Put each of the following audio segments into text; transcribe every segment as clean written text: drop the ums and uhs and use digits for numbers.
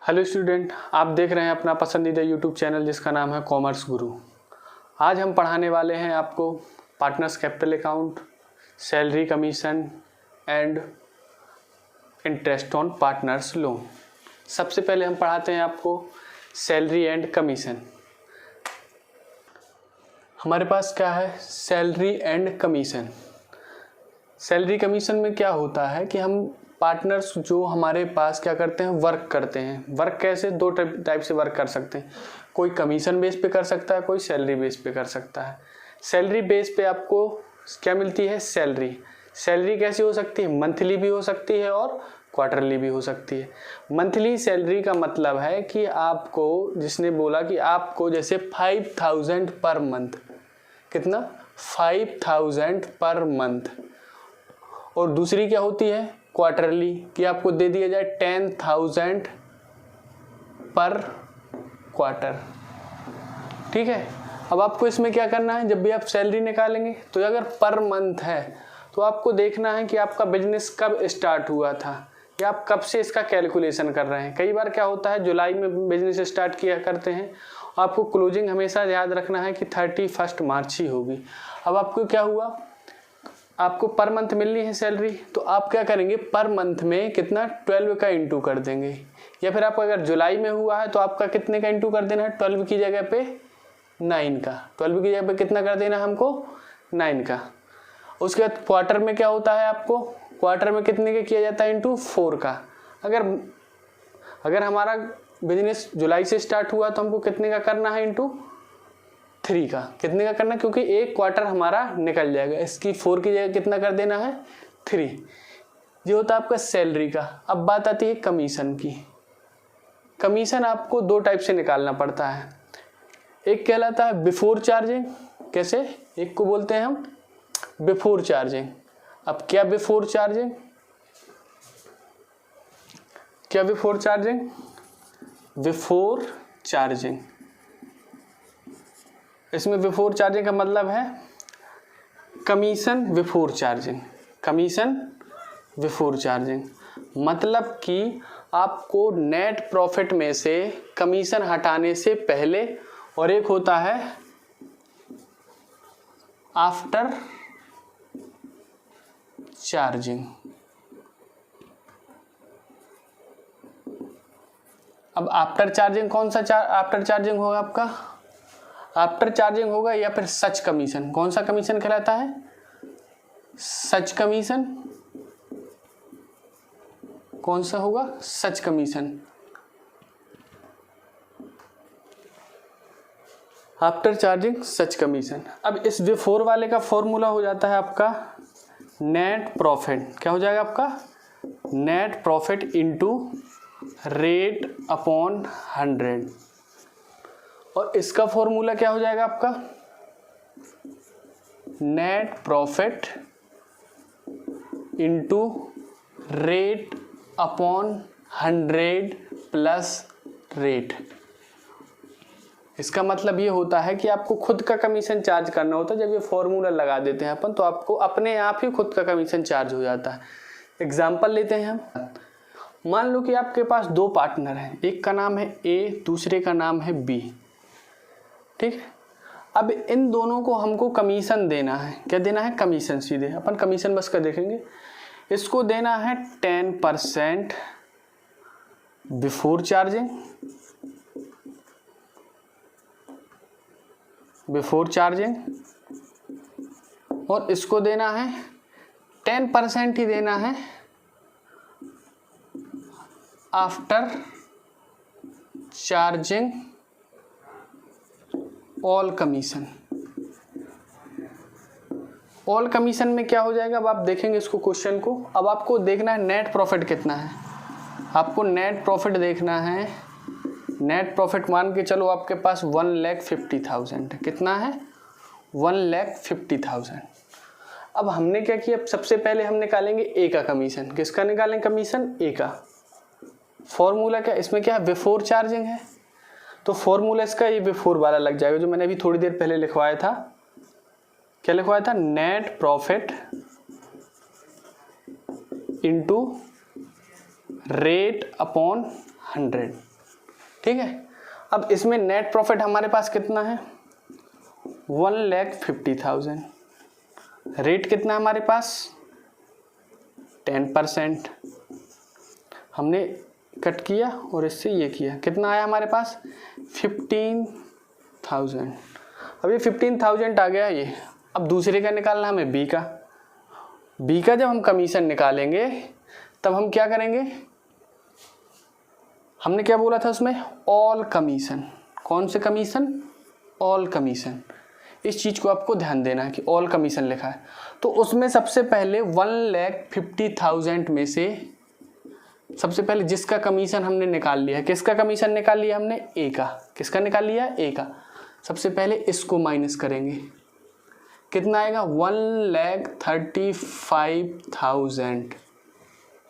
Hello student, आप देख रहे हैं अपना पसंदीदा यूट्यूब चैनल जिसका नाम है कॉमर्स गुरु। आज हम पढ़ाने वाले हैं आपको partners capital account, salary commission and interest on partners loan. सबसे पहले हम पढ़ाते हैं आपको सैलरी एंड कमीशन। हमारे पास क्या है? Salary and commission. Salary commission में क्या होता है कि हम पार्टनर्स जो हमारे पास क्या करते हैं, वर्क करते हैं। वर्क कैसे? दो टाइप से वर्क कर सकते हैं। कोई कमीशन बेस पे कर सकता है, कोई सैलरी बेस पे कर सकता है। सैलरी बेस पे आपको क्या मिलती है? सैलरी। सैलरी कैसी हो सकती है? मंथली भी हो सकती है और क्वार्टरली भी हो सकती है। मंथली सैलरी का मतलब है कि आपको, जिसने बोला कि आपको जैसे 5000 पर मंथ, कितना? 5000 पर मंथ। और दूसरी क्या होती है? क्वार्टरली, कि आपको दे दिया जाए 10,000 पर क्वार्टर। ठीक है। अब आपको इसमें क्या करना है, जब भी आप सैलरी निकालेंगे तो अगर पर मंथ है तो आपको देखना है कि आपका बिजनेस कब स्टार्ट हुआ था या आप कब से इसका कैलकुलेशन कर रहे हैं। कई बार क्या होता है, जुलाई में बिजनेस स्टार्ट किया करते हैं, आपको क्लोजिंग हमेशा याद रखना है कि 31 मार्च ही होगी। अब आपको क्या हुआ, आपको पर मंथ मिलनी है सैलरी, तो आप क्या करेंगे, पर मंथ में कितना? 12 का इंटू कर देंगे। या फिर आपका अगर जुलाई में हुआ है तो आपका कितने का इंटू कर देना है? 12 की जगह पे 9 का। 12 की जगह पे कितना कर देना है हमको? 9 का। उसके बाद क्वार्टर में क्या होता है, आपको क्वार्टर में कितने का किया जाता है? इंटू 4 का। अगर हमारा बिजनेस जुलाई से स्टार्ट हुआ तो हमको कितने का करना है? इंटू 3 का। कितने का करना? क्योंकि एक क्वार्टर हमारा निकल जाएगा, इसकी 4 की जगह कितना कर देना है? 3। ये होता है आपका सैलरी का। अब बात आती है कमीशन की। कमीशन आपको दो टाइप से निकालना पड़ता है। एक कहलाता है बिफोर चार्जिंग। कैसे? एक को बोलते हैं हम बिफोर चार्जिंग। अब क्या बिफोर चार्जिंग? क्या बिफोर चार्जिंग? बिफोर चार्जिंग, इसमें बिफोर चार्जिंग का मतलब है commission before charging. Commission before charging मतलब कि आपको नेट प्रॉफिट में से कमीशन हटाने से पहले, और एक होता है आफ्टर चार्जिंग। अब आफ्टर चार्जिंग कौन सा आफ्टर चार्जिंग होगा आपका? आफ्टर चार्जिंग होगा या फिर सच कमीशन। कौन सा कमीशन कहलाता है? सच कमीशन। कौन सा होगा? सच कमीशन। आफ्टर चार्जिंग सच कमीशन। अब इस बिफोर वाले का फॉर्मूला हो जाता है आपका नेट प्रॉफिट। क्या हो जाएगा आपका? Net profit into rate upon 100। और इसका फॉर्मूला क्या हो जाएगा आपका? Net profit into rate upon 100 plus rate. इसका मतलब ये होता है कि आपको खुद का कमीशन चार्ज करना होता है। जब ये फॉर्मूला लगा देते हैं अपन, तो आपको अपने आप ही खुद का कमीशन चार्ज हो जाता है। एग्जाम्पल लेते हैं हम। मान लो कि आपके पास दो पार्टनर हैं, एक का नाम है ए, दूसरे का नाम है बी। ठीक है। अब इन दोनों को हमको कमीशन देना है। क्या देना है? कमीशन। सीधे अपन कमीशन बस का देखेंगे। इसको देना है 10% बिफोर चार्जिंग, बिफोर चार्जिंग, और इसको देना है 10% ही देना है after charging all commission. All commission में क्या हो जाएगा? अब आप देखेंगे इसको, क्वेश्चन को। अब आपको देखना है नेट प्रॉफिट कितना है। आपको नेट प्रॉफिट देखना है। नेट प्रॉफिट मान के चलो आपके पास 1,50,000 है। कितना है? 1,50,000। अब हमने क्या किया, सबसे पहले हम निकालेंगे ए का कमीशन। किसका निकालेंगे कमीशन? ए का। फॉर्मूला क्या इसमें? क्या है? बिफोर चार्जिंग है, तो फॉर्मूला इसका ये बिफोर वाला लग जाएगा, जो मैंने अभी थोड़ी देर पहले लिखवाया था। क्या लिखवाया था? Net profit into rate upon 100। ठीक है। अब इसमें नेट प्रॉफिट हमारे पास कितना है, 1,50,000। रेट कितना है हमारे पास, 10%। हमने कट किया और इससे ये किया, कितना आया हमारे पास, 15,000। अब ये 15,000 आ गया ये। अब दूसरे का निकालना हमें बी का। बी का जब हम कमीशन निकालेंगे तब हम क्या करेंगे, हमने क्या बोला था उसमें, ऑल कमीशन। कौन से कमीशन, ऑल कमीशन। इस चीज़ को आपको ध्यान देना है कि ऑल कमीशन लिखा है। तो उसमें सबसे पहले 1,50,000 में से सबसे पहले जिसका कमीशन हमने निकाल लिया, किसका कमीशन निकाल लिया हमने, ए का। किसका निकाल लिया, ए का। सबसे पहले इसको माइनस करेंगे, कितना आएगा, 1,35,000।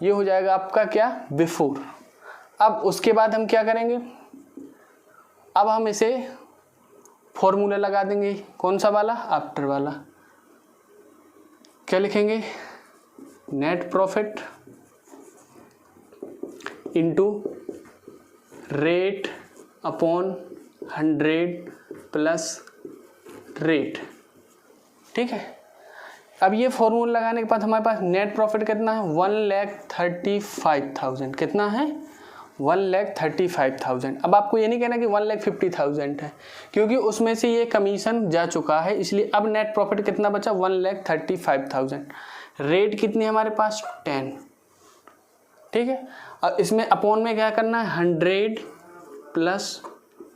ये हो जाएगा आपका क्या, बिफोर। अब उसके बाद हम क्या करेंगे, अब हम इसे फॉर्मूला लगा देंगे, कौन सा वाला, आफ्टर वाला। क्या लिखेंगे, net profit into rate upon 100 plus rate. ठीक है। अब ये फॉर्मूला लगाने के बाद हमारे पास नेट प्रॉफिट कितना है, 1,35,000। कितना है, 1,35,000। अब आपको ये नहीं कहना कि 1,50,000 है, क्योंकि उसमें से ये कमीशन जा चुका है, इसलिए अब नेट प्रॉफिट कितना बचा, 1,35,000। रेट कितनी है हमारे पास, 10। ठीक है। अब इसमें अपॉन में क्या करना है, 100 प्लस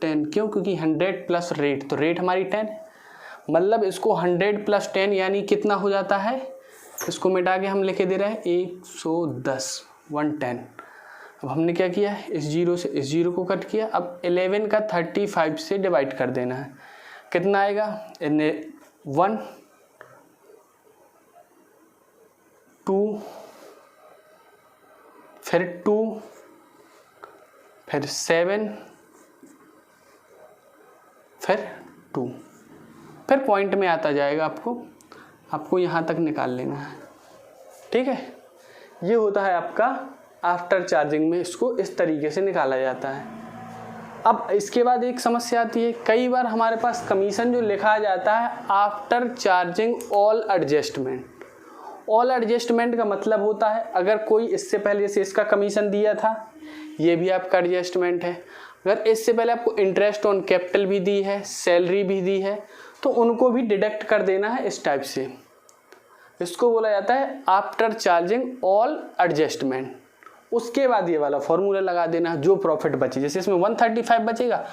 10। क्यों, क्योंकि 100 प्लस रेट, तो रेट हमारी 10 है। मतलब इसको 100 प्लस 10 यानी कितना हो जाता है, इसको मिटा के हम लिखे दे रहे हैं 110, 110। अब हमने क्या किया, इस जीरो से इस जीरो को कट किया। अब 11 का 35 से डिवाइड कर देना है, कितना आएगा, 1 2 फिर 2 फिर 7 फिर 2, फिर पॉइंट में आता जाएगा। आपको यहाँ तक निकाल लेना है। ठीक है। ये होता है आपका आफ्टर चार्जिंग में, इसको इस तरीके से निकाला जाता है। अब इसके बाद एक समस्या आती है, कई बार हमारे पास कमीशन जो लिखा जाता है after charging all adjustment. All adjustment का मतलब होता है, अगर कोई इससे पहले जैसे इसका कमीशन दिया था, ये भी आपका एडजस्टमेंट है। अगर इससे पहले आपको इंटरेस्ट ऑन कैपिटल भी दी है, सैलरी भी दी है, तो उनको भी डिडक्ट कर देना है इस टाइप से। इसको बोला जाता है आफ्टर चार्जिंग ऑल एडजस्टमेंट। उसके बाद ये वाला फॉर्मूला लगा देना है, जो प्रॉफिट बचे, जैसे इसमें 135 बचेगा,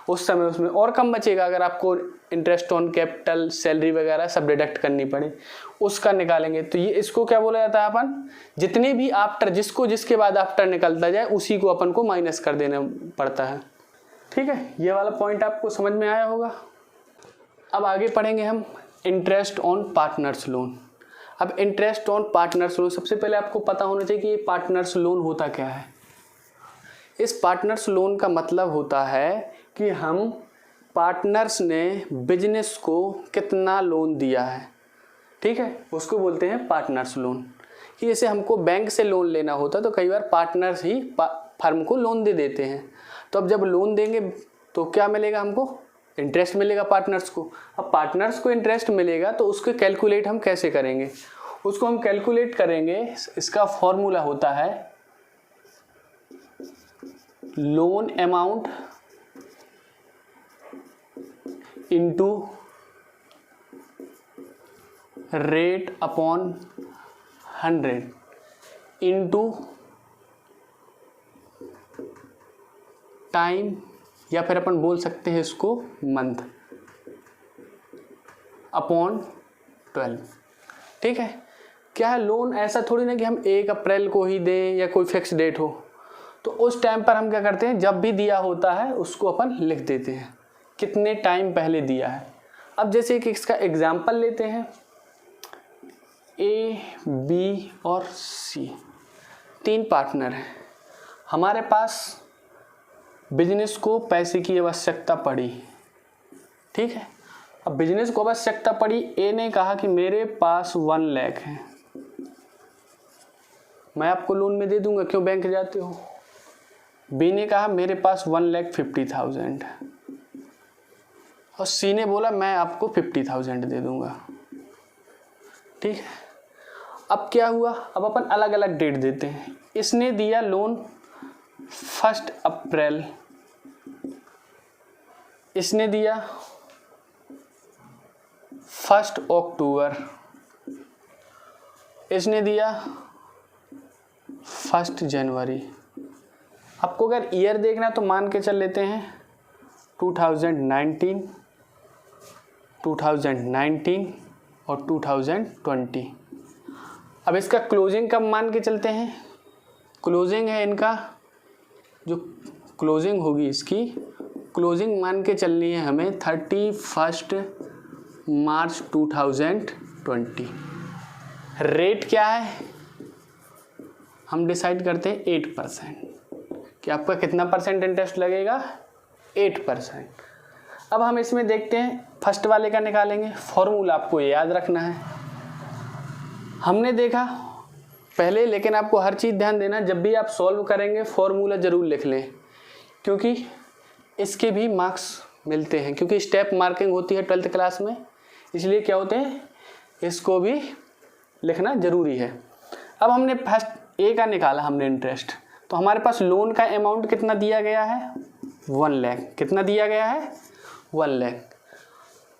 उस समय उसमें और कम बचेगा। अगर आपको इंटरेस्ट ऑन कैपिटल, सैलरी वगैरह सब डिडक्ट करनी पड़े, उसका निकालेंगे। तो ये इसको क्या बोला जाता है, अपन जितने भी आफ्टर, जिसको जिसके बाद आफ्टर निकलता जाए उसी को अपन को माइनस कर देना पड़ता है। ठीक है। ये वाला पॉइंट आपको समझ में आया होगा। अब आगे पढ़ेंगे हम इंटरेस्ट ऑन पार्टनर्स लोन। अब इंटरेस्ट ऑन पार्टनर्स लोन, सबसे पहले आपको पता होना चाहिए कि ये पार्टनर्स लोन होता क्या है। इस पार्टनर्स लोन का मतलब होता है कि हम पार्टनर्स ने बिजनेस को कितना लोन दिया है, ठीक है, उसको बोलते हैं पार्टनर्स लोन। कि जैसे हमको बैंक से लोन लेना होता तो कई बार पार्टनर्स ही फर्म को लोन दे देते हैं। तो अब जब लोन देंगे तो क्या मिलेगा, हमको इंटरेस्ट मिलेगा पार्टनर्स को। अब पार्टनर्स को इंटरेस्ट मिलेगा तो उसको कैलकुलेट हम कैसे करेंगे, उसको हम कैलकुलेट करेंगे, इसका फॉर्मूला होता है loan amount into rate upon 100 into time, या फिर अपन बोल सकते हैं इसको मंथ, अपॉन 12। ठीक है। क्या है, लोन ऐसा थोड़ी ना कि हम 1 अप्रैल को ही दें या कोई फिक्स डेट हो। तो उस टाइम पर हम क्या करते हैं, जब भी दिया होता है उसको अपन लिख देते हैं कितने टाइम पहले दिया है। अब जैसे कि इसका एग्जाम्पल लेते हैं, ए, बी और सी 3 पार्टनर हैं। हमारे पास बिजनेस को पैसे की आवश्यकता पड़ी, ठीक है। अब बिजनेस को आवश्यकता पड़ी, ए ने कहा कि मेरे पास 1 लाख है, मैं आपको लोन में दे दूंगा, क्यों बैंक जाते हो। बी ने कहा मेरे पास 1,50,000 और सी ने बोला मैं आपको 50,000 दे दूंगा। ठीक है, अब क्या हुआ, अब अपन अलग अलग डेट देते हैं। इसने दिया लोन 1 अप्रैल, इसने दिया 1 अक्टूबर, इसने दिया 1 जनवरी। आपको अगर ईयर देखना तो मान के चल लेते हैं 2019, 2019 और 2020। अब इसका क्लोजिंग कब मान के चलते हैं, क्लोजिंग है इनका, जो क्लोजिंग होगी इसकी क्लोजिंग मान के चलनी है हमें 31 मार्च 2020। रेट क्या है, हम डिसाइड करते हैं 8%, कि आपका कितना परसेंट इंटरेस्ट लगेगा, 8%। अब हम इसमें देखते हैं फर्स्ट वाले का निकालेंगे। फॉर्मूला आपको याद रखना है, हमने देखा पहले, लेकिन आपको हर चीज़ ध्यान देना, जब भी आप सॉल्व करेंगे फॉर्मूला ज़रूर लिख लें, क्योंकि इसके भी मार्क्स मिलते हैं, क्योंकि स्टेप मार्किंग होती है 12th क्लास में, इसलिए क्या होते हैं, इसको भी लिखना ज़रूरी है। अब हमने फर्स्ट ए का निकाला हमने इंटरेस्ट, तो हमारे पास लोन का अमाउंट कितना दिया गया है, 1 लाख। कितना दिया गया है, 1 लाख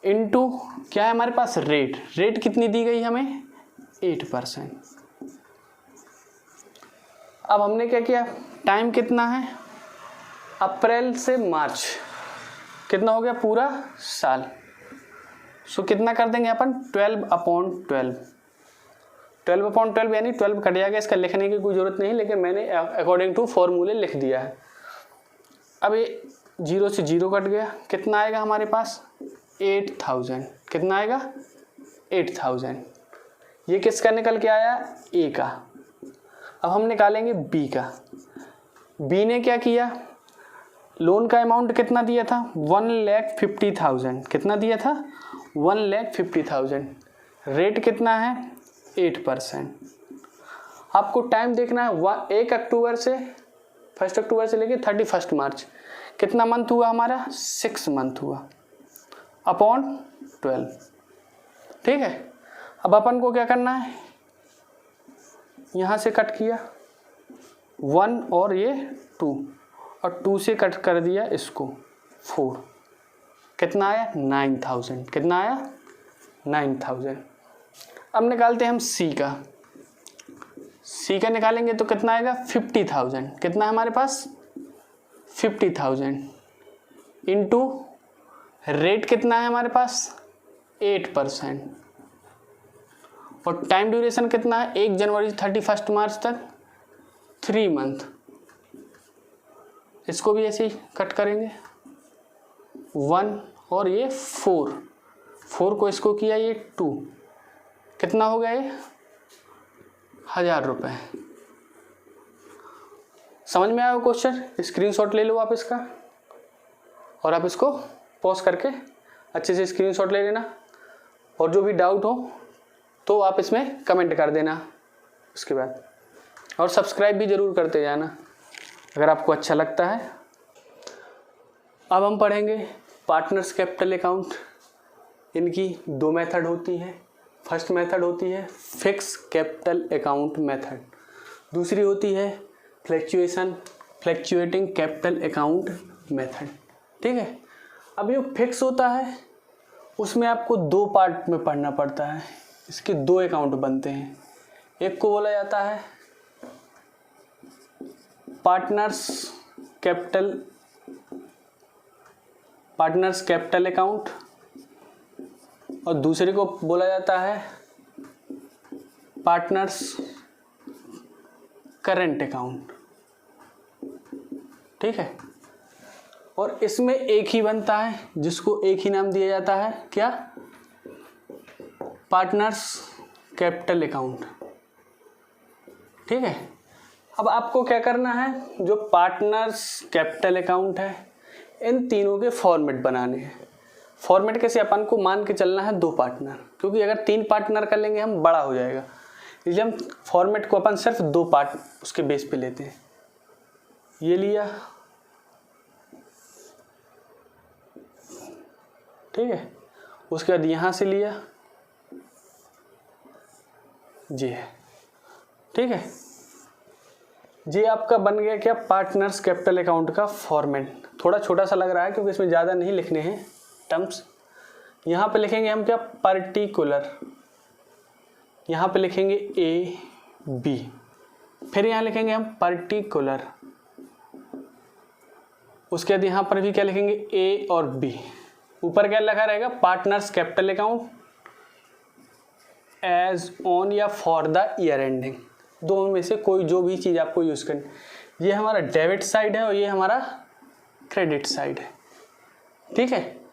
इंटू क्या है हमारे पास, रेट। रेट कितनी दी गई हमें, 8%। अब हमने क्या किया, टाइम कितना है, अप्रैल से मार्च, कितना हो गया, पूरा साल। सो कितना कर देंगे अपन, 12/12। 12/12 यानी 12 कट जाएगा, इसका लिखने की कोई ज़रूरत नहीं, लेकिन मैंने अकॉर्डिंग टू फॉर्मूले लिख दिया है। अब ये 0 से 0 कट गया, कितना आएगा हमारे पास, 8,000। कितना आएगा, 8,000। ये किसका निकल के आया, ए का। अब हम निकालेंगे बी का। बी ने क्या किया, लोन का अमाउंट कितना दिया था, 1,50,000। कितना दिया था, 1,50,000। रेट कितना है, 8%। आपको टाइम देखना है, 1 अक्टूबर से 1 अक्टूबर से लेके 31 मार्च, कितना मंथ हुआ हमारा, 6 मंथ हुआ, अपॉन 12। ठीक है, अब अपन को क्या करना है, यहाँ से कट किया 1 और ये 2, और 2 से कट कर दिया इसको 4, कितना आया, 9,000। कितना आया, 9,000। अब निकालते हैं हम सी का। सी का निकालेंगे तो कितना आएगा, 50,000। कितना है हमारे पास, 50,000 इंटू रेट कितना है हमारे पास, 8%। और टाइम ड्यूरेशन कितना है, 1 जनवरी से 31 मार्च तक, 3 मंथ। इसको भी ऐसे ही कट करेंगे, 1 और ये 4 को इसको किया ये 2, कितना हो गया ये, 1,000 रुपये। समझ में आया क्वेश्चन, स्क्रीनशॉट ले लो आप इसका, और आप इसको पॉज करके अच्छे से स्क्रीनशॉट ले लेना, और जो भी डाउट हो तो आप इसमें कमेंट कर देना उसके बाद, और सब्सक्राइब भी ज़रूर करते जाना अगर आपको अच्छा लगता है। अब हम पढ़ेंगे पार्टनर्स कैपिटल अकाउंट। इनकी 2 मेथड होती हैं। फर्स्ट मेथड होती है फिक्स कैपिटल अकाउंट मेथड, दूसरी होती है फ्लैक्चुएटिंग कैपिटल अकाउंट मेथड। ठीक है, अब ये फिक्स होता है, उसमें आपको 2 पार्ट में पढ़ना पड़ता है। इसके 2 अकाउंट बनते हैं, एक को बोला जाता है पार्टनर्स कैपिटल अकाउंट, और दूसरे को बोला जाता है पार्टनर्स करंट अकाउंट। ठीक है, और इसमें एक ही बनता है जिसको एक ही नाम दिया जाता है, क्या, पार्टनर्स कैपिटल अकाउंट। ठीक है, अब आपको क्या करना है, जो पार्टनर्स कैपिटल अकाउंट है इन तीनों के फॉर्मेट बनाने हैं। फॉर्मेट कैसे, अपन को मान के चलना है 2 पार्टनर, क्योंकि अगर 3 पार्टनर कर लेंगे हम बड़ा हो जाएगा, इसलिए हम फॉर्मेट को अपन सिर्फ 2 पार्ट उसके बेस पे लेते हैं। ये लिया, ठीक है। उसके बाद यहाँ से लिया, जी है, ठीक है। जी आपका बन गया क्या, पार्टनर्स कैपिटल अकाउंट का फॉर्मेट। थोड़ा छोटा सा लग रहा है क्योंकि इसमें ज़्यादा नहीं लिखने हैं टर्म्स। यहाँ पे लिखेंगे हम क्या, पर्टिकुलर, यहाँ पे लिखेंगे ए बी, फिर यहाँ लिखेंगे हम पर्टिकुलर, उसके बाद यहाँ पर भी क्या लिखेंगे, ए और बी। ऊपर क्या लिखा रहेगा, partners capital account as on या फॉर द ईयर एंडिंग, दोनों में से कोई जो भी चीज़ आपको यूज़ करनी। ये हमारा डेबिट साइड है और ये हमारा क्रेडिट साइड है, ठीक है।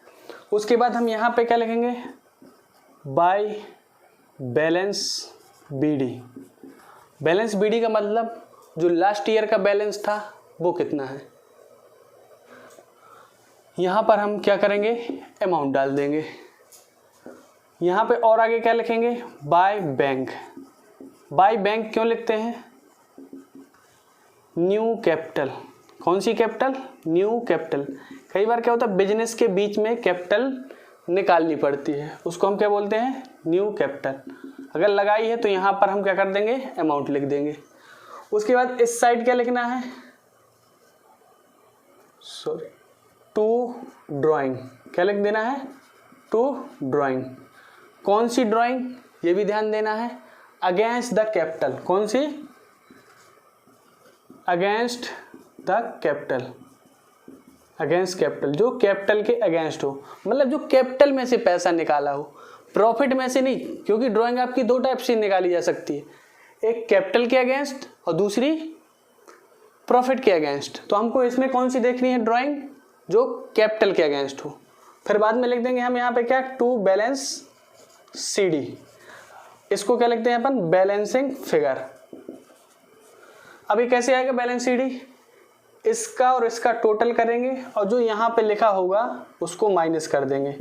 उसके बाद हम यहाँ पे क्या लिखेंगे, by balance BD. Balance BD का मतलब जो लास्ट ईयर का बैलेंस था वो कितना है। यहाँ पर हम क्या करेंगे, अमाउंट डाल देंगे। यहाँ पे और आगे क्या लिखेंगे, बाय बैंक। बाय बैंक क्यों लिखते हैं, न्यू कैपिटल। कौन सी कैपिटल, न्यू कैपिटल। कई बार क्या होता है, बिजनेस के बीच में कैपिटल निकालनी पड़ती है, उसको हम क्या बोलते हैं, न्यू कैपिटल। अगर लगाई है तो यहाँ पर हम क्या कर देंगे, अमाउंट लिख देंगे। उसके बाद इस साइड क्या लिखना है, सॉरी, टू ड्राइंग। क्या लिख देना है, टू ड्राइंग। कौन सी ड्राइंग, ये भी ध्यान देना है, अगेंस्ट द कैपिटल। कौन सी, against the capital. Against capital, जो कैपिटल के अगेंस्ट हो, मतलब जो कैपिटल में से पैसा निकाला हो, प्रॉफिट में से नहीं। क्योंकि ड्राइंग आपकी दो टाइप से निकाली जा सकती है, एक कैपिटल के अगेंस्ट और दूसरी प्रॉफिट के अगेंस्ट। तो हमको इसमें कौन सी देखनी है, ड्राइंग जो कैपिटल के अगेंस्ट हो। फिर बाद में लिख देंगे हम यहाँ पे क्या, टू बैलेंस सीडी। इसको क्या लिखते हैं अपन, बैलेंसिंग फिगर। अभी कैसे आएगा बैलेंस सीडी, इसका और इसका टोटल करेंगे और जो यहाँ पे लिखा होगा उसको माइनस कर देंगे,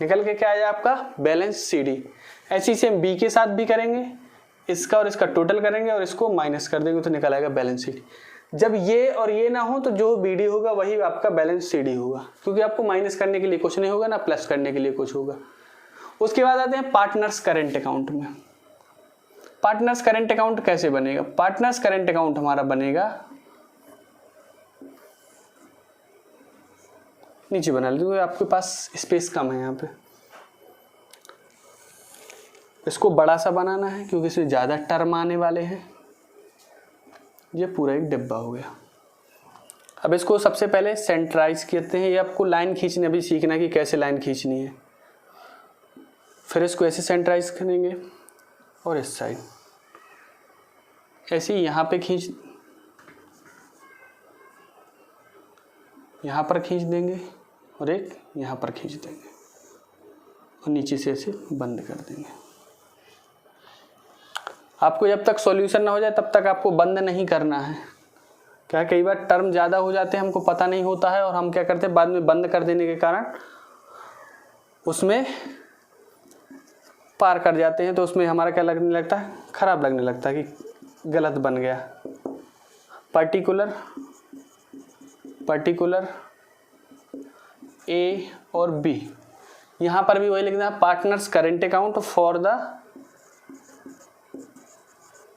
निकल के क्या आया आपका, बैलेंस सीडी। ऐसे ही हम बी के साथ भी करेंगे, इसका और इसका टोटल करेंगे और इसको माइनस कर देंगे तो निकल आएगा बैलेंस सीडी। जब ये और ये ना हो तो जो बीडी होगा वही आपका बैलेंस सीडी होगा, क्योंकि आपको माइनस करने के लिए कुछ नहीं होगा ना प्लस करने के लिए कुछ होगा। उसके बाद आते हैं पार्टनर्स करेंट अकाउंट में। पार्टनर्स करेंट अकाउंट कैसे बनेगा, पार्टनर्स करेंट अकाउंट हमारा बनेगा, नीचे बना लीजिए, आपके पास स्पेस कम है यहाँ पे। इसको बड़ा सा बनाना है क्योंकि इसमें ज़्यादा टर्म आने वाले हैं। ये पूरा एक डिब्बा हो गया। अब इसको सबसे पहले सेंट्राइज कहते हैं। ये आपको लाइन खींचने अभी सीखना है कि कैसे लाइन खींचनी है। फिर इसको ऐसे सेंट्राइज करेंगे और इस साइड ऐसे ही यहाँ पे खींच, यहाँ पर खींच देंगे और एक यहाँ पर खींच देंगे और नीचे से ऐसे बंद कर देंगे। आपको जब तक सॉल्यूशन ना हो जाए तब तक आपको बंद नहीं करना है। क्या कई बार टर्म ज़्यादा हो जाते हैं, हमको पता नहीं होता है और हम क्या करते हैं बाद में बंद कर देने के कारण उसमें पार कर जाते हैं, तो उसमें हमारा क्या लगने लगता है, खराब लगने लगता है कि गलत बन गया। पर्टिकुलर ए और बी, यहाँ पर भी वही लिखना है, partners current account for the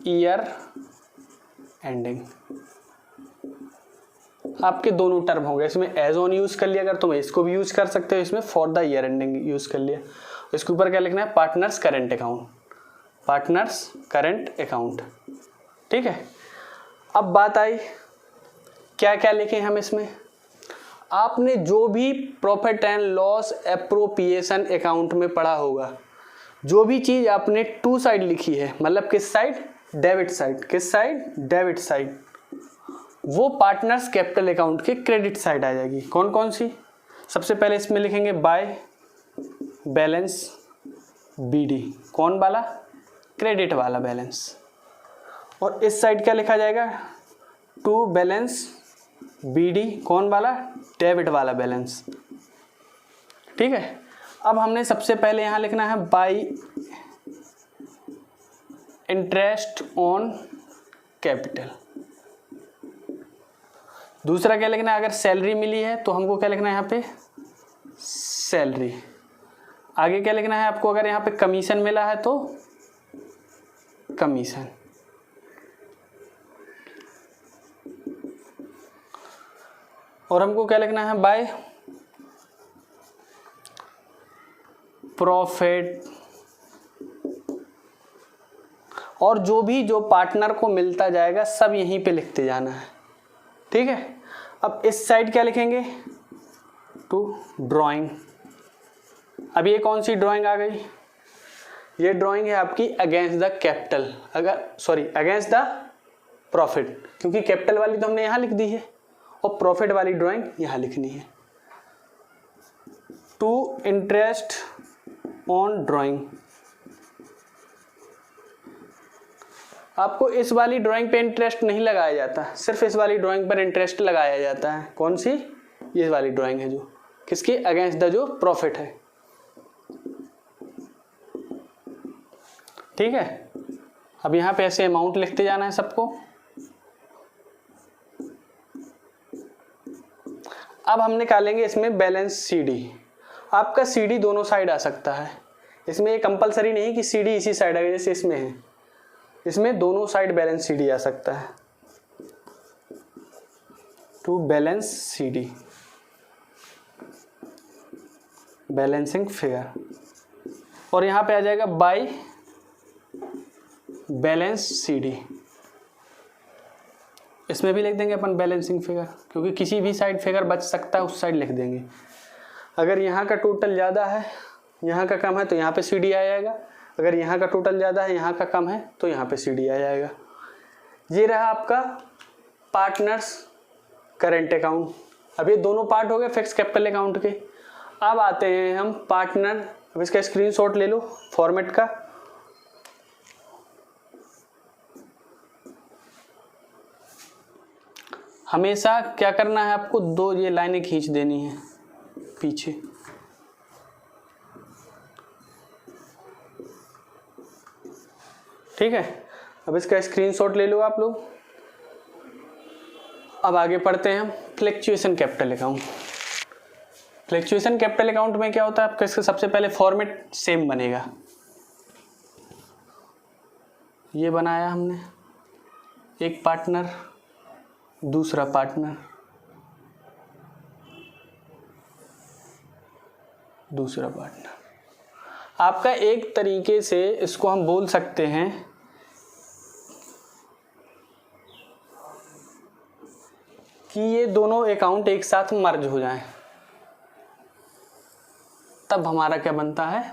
year ending. आपके दोनों टर्म हो गए। इसमें एज ऑन यूज कर लिया, अगर तुम इसको भी यूज कर सकते हो, इसमें for the year ending use कर लिया। इसके ऊपर क्या लिखना है, partners current account, partners current account, ठीक है। अब बात आई क्या क्या लिखे हम इसमें। आपने जो भी profit and loss appropriation account में पढ़ा होगा, जो भी चीज आपने टू साइड लिखी है, मतलब किस साइड, डेबिट साइड, किस साइड, डेबिट साइड, वो पार्टनर्स कैपिटल अकाउंट के क्रेडिट साइड आ जाएगी। कौन कौन सी, सबसे पहले इसमें लिखेंगे बाय बैलेंस बीडी, कौन वाला, क्रेडिट वाला बैलेंस। और इस साइड क्या लिखा जाएगा, टू बैलेंस बीडी, कौन वाला, डेबिट वाला बैलेंस, ठीक है। अब हमने सबसे पहले यहां लिखना है बाय इंटरेस्ट ऑन कैपिटल। दूसरा क्या लिखना है, अगर सैलरी मिली है तो हमको क्या लिखना है यहाँ पे, सैलरी। आगे क्या लिखना है आपको, अगर यहाँ पे कमीशन मिला है तो कमीशन। और हमको क्या लिखना है, बाय प्रॉफिट। और जो पार्टनर को मिलता जाएगा सब यहीं पे लिखते जाना है, ठीक है। अब इस साइड क्या लिखेंगे, टू ड्राइंग। अब ये कौन सी ड्राइंग आ गई, ये ड्राइंग है आपकी against the capital, against the profit, क्योंकि कैपिटल वाली तो हमने यहाँ लिख दी है और प्रॉफिट वाली ड्राइंग यहाँ लिखनी है। To interest on drawing. आपको इस वाली ड्राइंग पे इंटरेस्ट नहीं लगाया जाता, सिर्फ इस वाली ड्राइंग पर इंटरेस्ट लगाया जाता है। कौन सी, ये वाली ड्राइंग है जो किसके अगेंस्ट द जो प्रॉफिट है, ठीक है। अब यहाँ पे ऐसे अमाउंट लिखते जाना है सबको। अब हम निकालेंगे इसमें बैलेंस सीडी। आपका सीडी दोनों साइड आ सकता है, इसमें ये कंपलसरी नहीं कि सीडी इसी साइड आएगा जैसे इसमें है, इसमें दोनों साइड बैलेंस सीडी आ सकता है। To balance CD, balancing figure. और यहाँ पे आ जाएगा बाय बैलेंस सीडी। इसमें भी लिख देंगे अपन बैलेंसिंग फिगर, क्योंकि किसी भी साइड फिगर बच सकता है, उस साइड लिख देंगे। अगर यहाँ का टोटल ज़्यादा है यहाँ का कम है तो यहाँ पे सीडी आ जाएगा, अगर यहाँ का टोटल ज़्यादा है यहाँ का कम है तो यहाँ पे सीडी आ जाएगा। ये रहा आपका पार्टनर्स करेंट अकाउंट। अब ये दोनों पार्ट हो गए फिक्स कैपिटल अकाउंट के। अब आते हैं हम पार्टनर, अब इसका स्क्रीनशॉट ले लो फॉर्मेट का। हमेशा क्या करना है आपको, दो ये लाइनें खींच देनी है पीछे, ठीक है। अब इसका स्क्रीनशॉट ले लो आप लोग। अब आगे पढ़ते हैं हम fluctuation capital account. Fluctuation capital account में क्या होता है आपका, इसका सबसे पहले फॉर्मेट सेम बनेगा। ये बनाया हमने, एक पार्टनर दूसरा पार्टनर दूसरा पार्टनर। आपका एक तरीके से इसको हम बोल सकते हैं कि ये दोनों अकाउंट एक साथ मर्ज हो जाएं, तब हमारा क्या बनता है,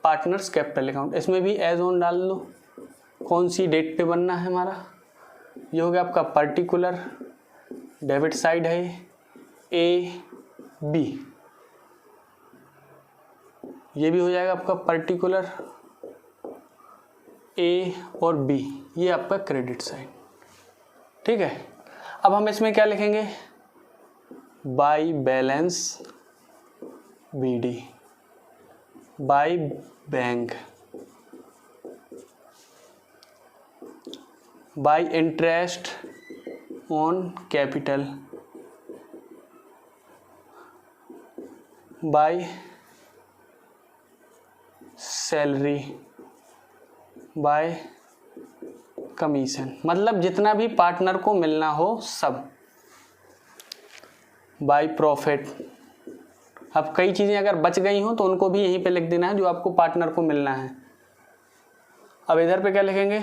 पार्टनर्स कैपिटल अकाउंट। इसमें भी एज ऑन डाल लो, कौन सी डेट पे बनना है हमारा। ये हो गया आपका पर्टिकुलर, डेबिट साइड है ए बी, ये भी हो जाएगा आपका पर्टिकुलर ए और बी, ये आपका क्रेडिट साइड, ठीक है। अब हम इसमें क्या लिखेंगे, by balance BD, by bank, by interest on capital, by salary, by commission. मतलब जितना भी पार्टनर को मिलना हो सब, बाय प्रॉफिट। अब कई चीज़ें अगर बच गई हो तो उनको भी यहीं पे लिख देना है जो आपको पार्टनर को मिलना है। अब इधर पे क्या लिखेंगे,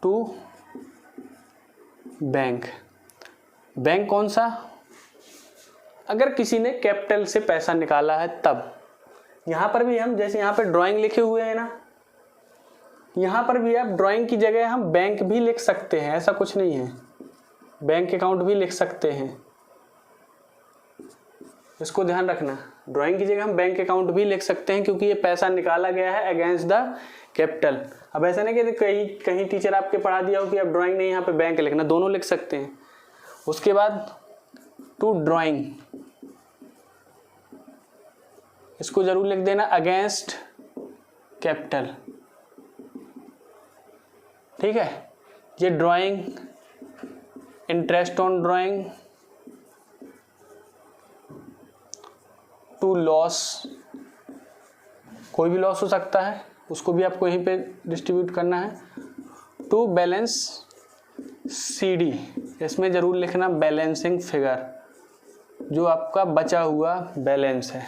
टू बैंक। बैंक कौन सा, अगर किसी ने कैपिटल से पैसा निकाला है तब। यहाँ पर भी हम जैसे यहाँ पे ड्राइंग लिखे हुए हैं ना, यहाँ पर भी आप ड्राइंग की जगह हम बैंक भी लिख सकते हैं, ऐसा कुछ नहीं है, बैंक अकाउंट भी लिख सकते हैं, इसको ध्यान रखना। ड्राइंग की जगह हम बैंक अकाउंट भी लिख सकते हैं क्योंकि ये पैसा निकाला गया है अगेंस्ट द कैपिटल। अब ऐसा नहीं कि कहीं टीचर आपके पढ़ा दिया हो कि आप ड्राइंग नहीं यहाँ पे बैंक लिखना, दोनों लिख सकते हैं। उसके बाद टू ड्राइंग, इसको जरूर लिख देना अगेंस्ट कैपिटल, ठीक है। ये drawing, interest on drawing, to loss, कोई भी लॉस हो सकता है, उसको भी आपको यहीं पे डिस्ट्रीब्यूट करना है। टू बैलेंस CD, इसमें ज़रूर लिखना बैलेंसिंग फिगर, जो आपका बचा हुआ बैलेंस है,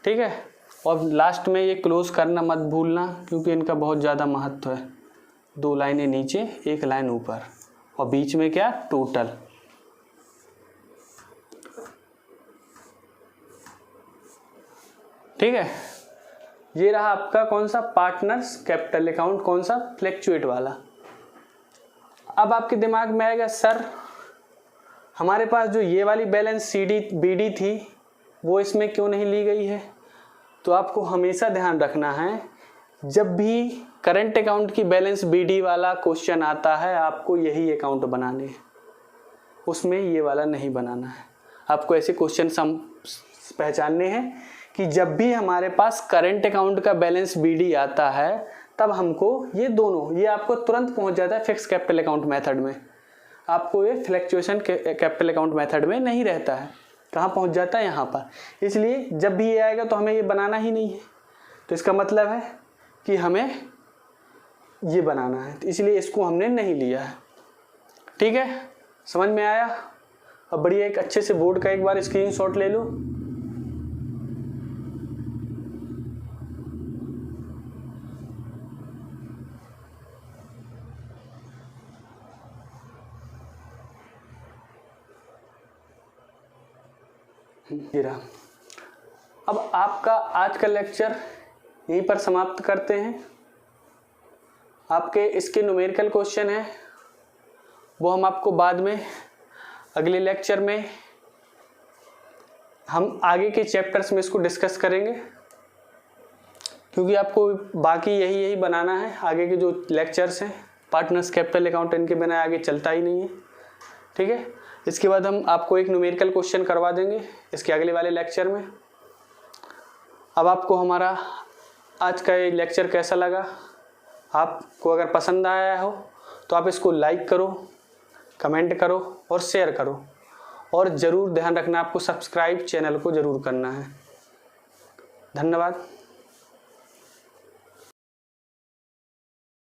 ठीक है। और लास्ट में ये क्लोज करना मत भूलना, क्योंकि इनका बहुत ज़्यादा महत्व है। 2 लाइनें नीचे, 1 लाइन ऊपर, और बीच में क्या, टोटल। ठीक है, ये रहा आपका कौन सा, पार्टनर्स कैपिटल अकाउंट, कौन सा, फ्लैक्चुएट वाला। अब आपके दिमाग में आएगा, सर हमारे पास जो ये वाली बैलेंस CD BD थी वो इसमें क्यों नहीं ली गई है। तो आपको हमेशा ध्यान रखना है, जब भी करंट अकाउंट की बैलेंस BD वाला क्वेश्चन आता है, आपको यही अकाउंट बनाने हैं, उसमें ये वाला नहीं बनाना है। आपको ऐसे क्वेश्चन पहचानने हैं कि जब भी हमारे पास करंट अकाउंट का बैलेंस BD आता है, तब हमको ये दोनों, ये आपको तुरंत पहुंच जाता है फिक्स कैपिटल अकाउंट मेथड में, आपको ये फ्लैक्चुएशन कैपिटल अकाउंट मेथड में नहीं रहता है। कहाँ पहुंच जाता है, यहाँ पर। इसलिए जब भी ये आएगा तो हमें ये बनाना ही नहीं है, तो इसका मतलब है कि हमें ये बनाना है, तो इसलिए इसको हमने नहीं लिया है। ठीक है, समझ में आया। अब बढ़िया, एक अच्छे से बोर्ड का एक बार स्क्रीनशॉट ले लो। अब आपका आज का लेक्चर यहीं पर समाप्त करते हैं। आपके इसके न्यूमेरिकल क्वेश्चन हैं, वो हम आपको बाद में अगले लेक्चर में हम आगे के चैप्टर्स में इसको डिस्कस करेंगे, क्योंकि आपको बाकी यही बनाना है। आगे के जो लेक्चर्स हैं पार्टनर्स कैपिटल अकाउंट, इनके बिना आगे चलता ही नहीं है। ठीक है, इसके बाद हम आपको एक न्यूमेरिकल क्वेश्चन करवा देंगे इसके अगले वाले लेक्चर में। अब आपको हमारा आज का ये लेक्चर कैसा लगा, आपको अगर पसंद आया हो तो आप इसको लाइक करो, कमेंट करो और शेयर करो, और ज़रूर ध्यान रखना आपको सब्सक्राइब चैनल को ज़रूर करना है। धन्यवाद।